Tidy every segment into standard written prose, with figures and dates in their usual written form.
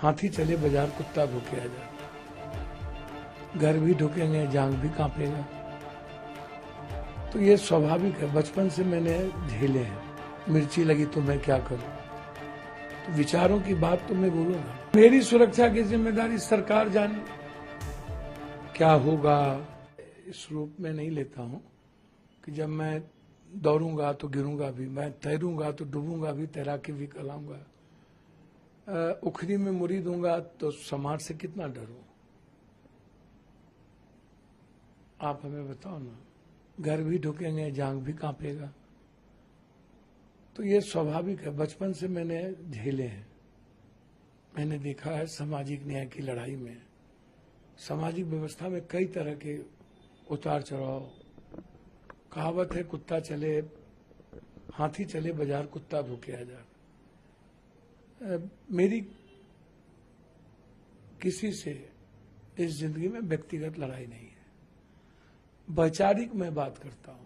हाथी चले बाजार कुत्ता भूखे आ जाए। घर भी ढुकेंगे, जांग भी कांपेगा। तो ये स्वाभाविक है, बचपन से मैंने झेले हैं। मिर्ची लगी तो मैं क्या करूं। तो विचारों की बात तो मैं बोलूंगा। मेरी सुरक्षा की जिम्मेदारी सरकार जाने। क्या होगा इस रूप में नहीं लेता हूं कि जब मैं दौड़ूंगा तो गिरूंगा भी, मैं तैरूंगा तो डूबूंगा भी, तैराकी भी कराऊंगा। उखरी में मुरी दूंगा तो समाज से कितना डरूं। आप हमें बताओ ना। घर भी ढुकेंगे, जांग भी कांपेगा। तो ये स्वाभाविक है, बचपन से मैंने झेले हैं। मैंने देखा है सामाजिक न्याय की लड़ाई में, सामाजिक व्यवस्था में कई तरह के उतार चढ़ाव। कहावत है, कुत्ता चले हाथी चले बाजार कुत्ता भूखे आ जाए। मेरी किसी से इस जिंदगी में व्यक्तिगत लड़ाई नहीं है, वैचारिक मैं बात करता हूं।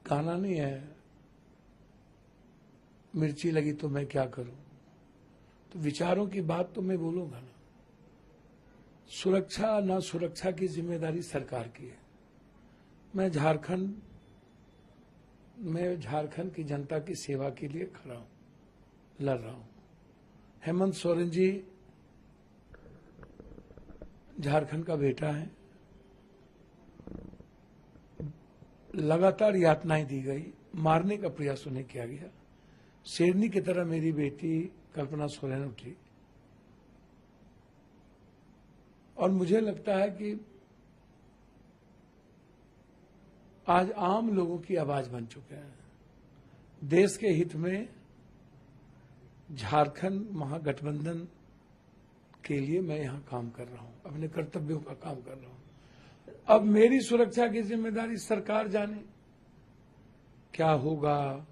गाना नहीं है, मिर्ची लगी तो मैं क्या करूं। तो विचारों की बात तो मैं बोलूंगा ना। सुरक्षा ना सुरक्षा की जिम्मेदारी सरकार की है। मैं झारखंड की जनता की सेवा के लिए खड़ा हूं, लड़ रहा हूं। हेमंत सोरेन जी झारखंड का बेटा है। लगातार यातनाएं दी गई, मारने का प्रयास उन्हें किया गया। शेरनी की तरह मेरी बेटी कल्पना सोरेन उठी। और मुझे लगता है कि आज आम लोगों की आवाज बन चुके हैं। देश के हित में झारखंड महागठबंधन के लिए मैं यहां काम कर रहा हूं, अपने कर्तव्यों का काम कर रहा हूं। अब मेरी सुरक्षा की जिम्मेदारी सरकार जाने। क्या होगा,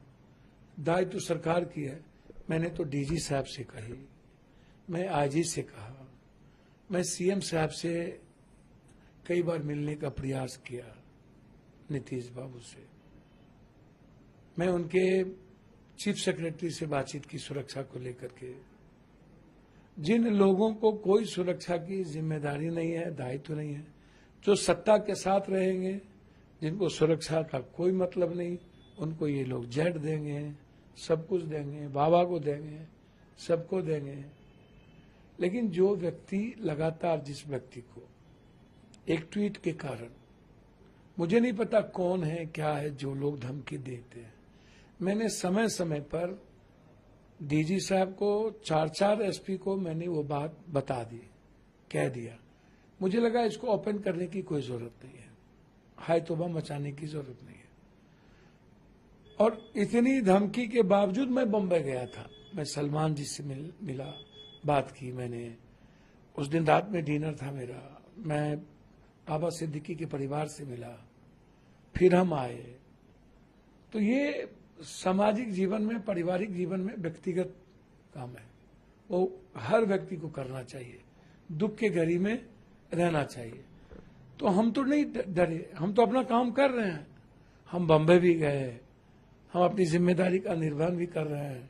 दायित्व तो सरकार की है। मैंने तो डीजी साहब से कही, मैं आईजी से कहा, मैं सीएम साहब से कई बार मिलने का प्रयास किया, नीतीश बाबू से। मैं उनके चीफ सेक्रेटरी से बातचीत की सुरक्षा को लेकर के। जिन लोगों को कोई सुरक्षा की जिम्मेदारी नहीं है, दायित्व नहीं है, जो सत्ता के साथ रहेंगे, जिनको सुरक्षा का कोई मतलब नहीं, उनको ये लोग जेट देंगे, सब कुछ देंगे, बाबा को देंगे, सबको देंगे। लेकिन जो व्यक्ति लगातार, जिस व्यक्ति को एक ट्वीट के कारण, मुझे नहीं पता कौन है क्या है, जो लोग धमकी देते हैं। मैंने समय समय पर डीजी साहब को, 4 एसपी को मैंने वो बात बता दी, कह दिया। मुझे लगा इसको ओपन करने की कोई जरूरत नहीं है, हाय तौबा मचाने की जरूरत नहीं है। और इतनी धमकी के बावजूद मैं बम्बई गया था। मैं सलमान जी से मिला, बात की मैंने। उस दिन रात में डिनर था मेरा। मैं बाबा सिद्दीकी के परिवार से मिला, फिर हम आए। तो ये सामाजिक जीवन में, पारिवारिक जीवन में व्यक्तिगत काम है, वो हर व्यक्ति को करना चाहिए। दुख के घड़ी में रहना चाहिए। तो हम तो नहीं डरे, हम तो अपना काम कर रहे हैं। हम बम्बई भी गए, हम अपनी जिम्मेदारी का निर्वहन भी कर रहे हैं।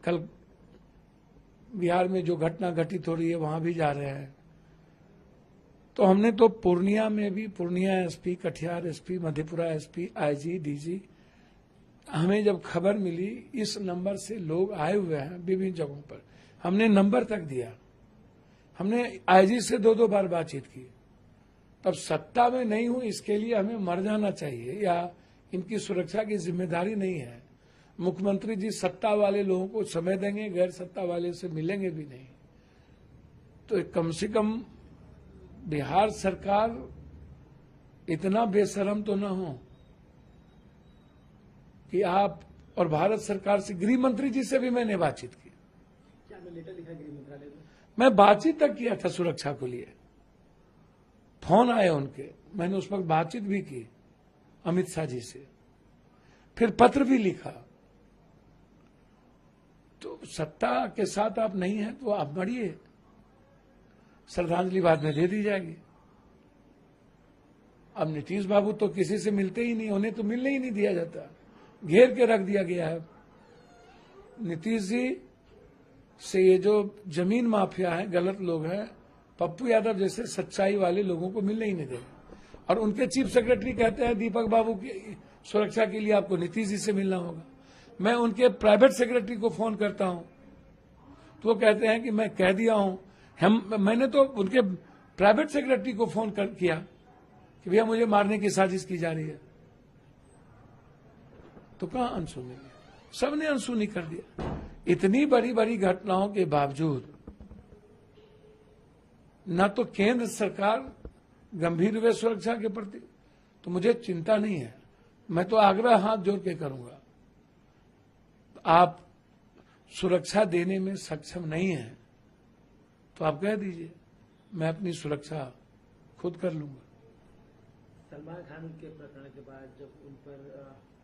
कल बिहार में जो घटना घटित हो रही है, वहां भी जा रहे हैं। तो हमने तो पूर्णिया में भी, Purnia SP, Katihar SP, Madhepura SP, IG, DG, हमें जब खबर मिली इस नंबर से लोग आए हुए हैं विभिन्न जगहों पर, हमने नंबर तक दिया। हमने आईजी से 2-2 बार बातचीत की। तब सत्ता में नहीं हूं इसके लिए हमें मर जाना चाहिए, या इनकी सुरक्षा की जिम्मेदारी नहीं है। मुख्यमंत्री जी सत्ता वाले लोगों को समय देंगे, गैर सत्ता वाले से मिलेंगे भी नहीं। तो कम से कम बिहार सरकार इतना बेशरम तो न हो कि आप, और भारत सरकार से, गृह मंत्री जी से भी मैंने बातचीत की। क्या लेटर लिखा गृह मंत्रालय में? मैं बातचीत तक किया था सुरक्षा को लिए। फोन आए उनके, मैंने उस वक्त बातचीत भी की अमित शाह जी से, फिर पत्र भी लिखा। तो सत्ता के साथ आप नहीं हैं तो आप मरिए, श्रद्धांजलि बाद में दे दी जाएगी। अब नीतीश बाबू तो किसी से मिलते ही नहीं, उन्हें तो मिलने ही नहीं दिया जाता, घेर के रख दिया गया है। नीतीश जी से ये जो जमीन माफिया है, गलत लोग हैं, पप्पू यादव जैसे सच्चाई वाले लोगों को मिलने ही नहीं देंगे। और उनके चीफ सेक्रेटरी कहते हैं दीपक बाबू की सुरक्षा के लिए आपको नीतीश जी से मिलना होगा। मैं उनके प्राइवेट सेक्रेटरी को फोन करता हूं तो वो कहते हैं कि मैं कह दिया हूं। मैंने तो उनके प्राइवेट सेक्रेटरी को फोन किया कि भैया मुझे मारने की साजिश की जा रही है, तो कहां अनसुनी? सबने अनसुनी कर दिया। इतनी बड़ी बड़ी घटनाओं के बावजूद न तो केंद्र सरकार गंभीर हुए सुरक्षा के प्रति, तो मुझे चिंता नहीं है। मैं तो आग्रह हाथ जोड़ के करूंगा, आप सुरक्षा देने में सक्षम नहीं है तो आप कह दीजिए, मैं अपनी सुरक्षा खुद कर लूंगा। सलमान खान के प्रकरण के बाद जब उन पर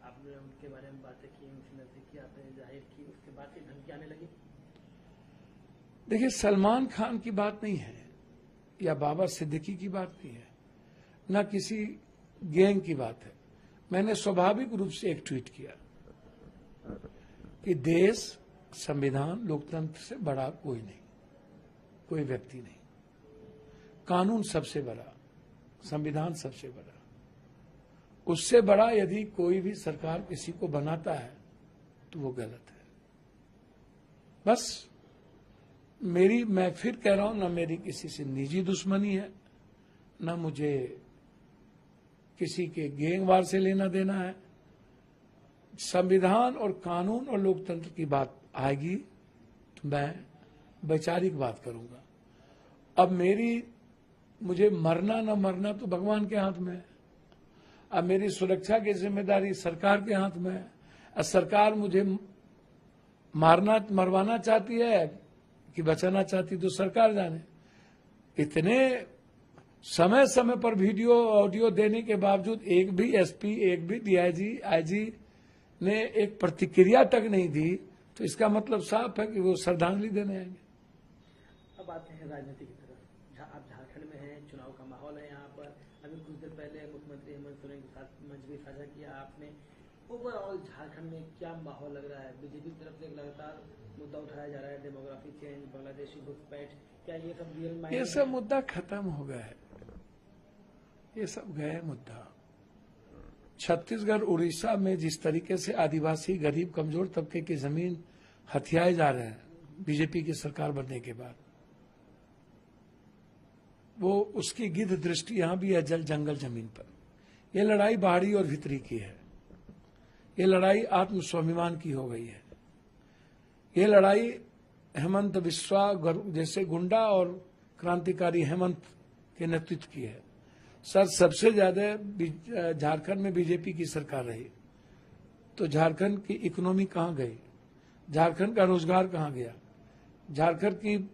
आपने उनके बारे में बातें की, उनसे नजदीकी आपने जाहिर की, उसके बाद से धमकी आने लगी। देखिए, सलमान खान की बात नहीं है या बाबा सिद्दीकी की बात नहीं है, न किसी गैंग की बात है। मैंने स्वाभाविक रूप से एक ट्वीट किया कि देश, संविधान, लोकतंत्र से बड़ा कोई नहीं, कोई व्यक्ति नहीं। कानून सबसे बड़ा, संविधान सबसे बड़ा। उससे बड़ा यदि कोई भी सरकार किसी को बनाता है तो वो गलत है। बस मैं फिर कह रहा हूं, न मेरी किसी से निजी दुश्मनी है, न मुझे किसी के गैंगवार से लेना देना है। संविधान और कानून और लोकतंत्र की बात आएगी तो मैं वैचारिक बात करूंगा। अब मुझे मरना न मरना तो भगवान के हाथ में है। अब मेरी सुरक्षा की जिम्मेदारी सरकार के हाथ में है। अब सरकार मुझे मरवाना चाहती है कि बचाना चाहती, तो सरकार जाने। इतने समय समय पर वीडियो ऑडियो देने के बावजूद एक भी एसपी, एक भी डीआईजी, आईजी ने एक प्रतिक्रिया तक नहीं दी, तो इसका मतलब साफ है कि वो श्रद्धांजलि देने आएंगे। अब आते हैं राजनीति की तरफ। आप झारखंड में हैं, चुनाव का माहौल है यहाँ पर। अभी कुछ देर पहले मुख्यमंत्री हेमंत सोरेन के साथ मंच भी साझा किया आपने। ओवरऑल झारखंड में क्या माहौल लग रहा है? बीजेपी की तरफ से लगातार मुद्दा उठाया जा रहा है, डेमोग्राफी चेंज, बांग्लादेशी घुसपैठ, क्या ये सब रियल माइंड? ये सब मुद्दा खत्म हो गया है, ये सब गए मुद्दा। छत्तीसगढ़, उड़ीसा में जिस तरीके से आदिवासी, गरीब, कमजोर तबके की जमीन हथियाए जा रहे हैं बीजेपी की सरकार बनने के बाद, वो उसकी गिद्ध दृष्टि यहां भी है जंगल जमीन पर। यह लड़ाई बाहरी और भीतरी की है। ये लड़ाई आत्म स्वाभिमान की हो गई है। ये लड़ाई हेमंत बिस्वा जैसे गुंडा और क्रांतिकारी हेमंत के नेतृत्व की है। सर, सबसे ज्यादा झारखंड में बीजेपी की सरकार रही तो झारखंड की इकोनॉमी कहां गई? झारखंड का रोजगार कहां गया? झारखंड की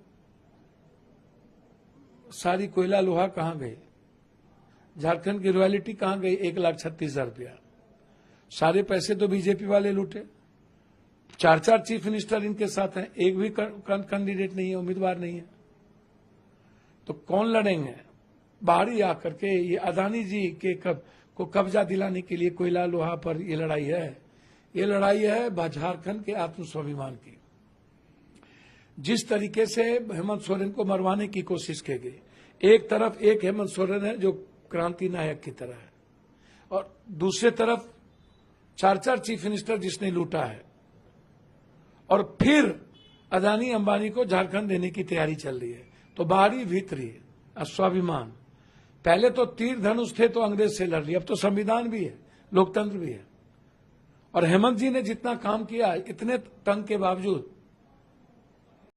सारी कोयला लोहा कहां गई? झारखंड की रॉयल्टी कहां गई? 1,36,000 रुपया। सारे पैसे तो बीजेपी वाले लूटे। 4 चीफ मिनिस्टर इनके साथ हैं, एक भी कैंडिडेट नहीं है, उम्मीदवार नहीं है। तो कौन लड़ेंगे? बाहरी आकर के ये अदानी जी के को कब्जा दिलाने के लिए कोयला लोहा पर ये लड़ाई है। ये लड़ाई है झारखंड के आत्म स्वाभिमान की। जिस तरीके से हेमंत सोरेन को मरवाने की कोशिश की गई, एक तरफ एक हेमंत सोरेन है जो क्रांति नायक की तरह है, और दूसरे तरफ 4 चीफ मिनिस्टर जिसने लूटा है, और फिर अदानी अंबानी को झारखंड देने की तैयारी चल रही है। तो बाहरी भीतरी स्वाभिमान, पहले तो तीर धनुष थे तो अंग्रेज से लड़ रही, अब तो संविधान भी है, लोकतंत्र भी है। और हेमंत जी ने जितना काम किया, इतने तंग के बावजूद